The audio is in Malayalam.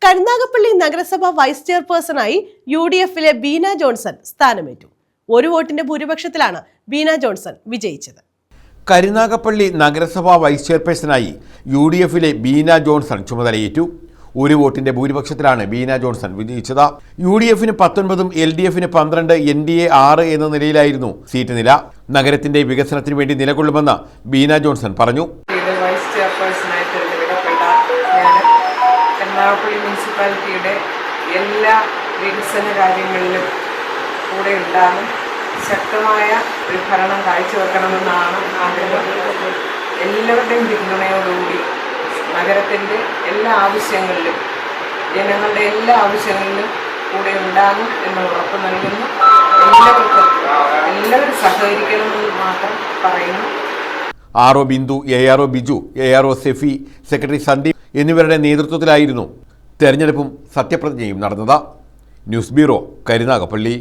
കരുനാഗപ്പള്ളി നഗരസഭ വൈസ് ചെയർപേഴ്സണായി UDF-ലെ ബീന ജോൺസൺ സ്ഥാനമേറ്റു. ഒരു വോട്ടിന്റെ ഭൂരിപക്ഷത്തിലാണ് ബീന ജോൺസൺ വിജയിച്ചത്. കരുനാഗപ്പള്ളി നഗരസഭ വൈസ് ചെയർപേഴ്സണായി UDF-ലെ ബീന ജോൺസൺ ചുമതലയേറ്റു. ഒരു വോട്ടിന്റെ ഭൂരിപക്ഷത്തിലാണ് ബീന ജോൺസൺ വിജയിച്ചത്. UDF-ന് 19, LDF-ന് 12, NDA 6 എന്ന നിലയിലായിരുന്നു സീറ്റ് നില. നഗരത്തിന്റെ വികസനത്തിന് വേണ്ടി നിലകൊള്ളുമെന്ന് ബീന ജോൺസൺ പറഞ്ഞു. കരുനാഗപ്പള്ളി മുനിസിപ്പാലിറ്റിയുടെ എല്ലാ വികസന കാര്യങ്ങളിലും കൂടെ ഉണ്ടാകും. ശക്തമായ ഒരു ഭരണം കാഴ്ചവെക്കണമെന്നാണ് ആഗ്രഹം. എല്ലാവരുടെയും പിന്തുണയോടുകൂടി നഗരത്തിൻ്റെ എല്ലാ ആവശ്യങ്ങളിലും, ജനങ്ങളുടെ എല്ലാ ആവശ്യങ്ങളിലും കൂടെ ഉണ്ടാകും എന്ന് ഉറപ്പ് നൽകുന്നു. എല്ലാവരും സഹകരിക്കണമെന്ന് മാത്രം പറയുന്നു. RO Bindu, ARO Biju, ARO Sephy, secretary Sandeep എന്നിവരുടെ നേതൃത്വത്തിലായിരുന്നു തെരഞ്ഞെടുപ്പും സത്യപ്രതിജ്ഞയും നടന്നത്. News bureau, Karunagappally.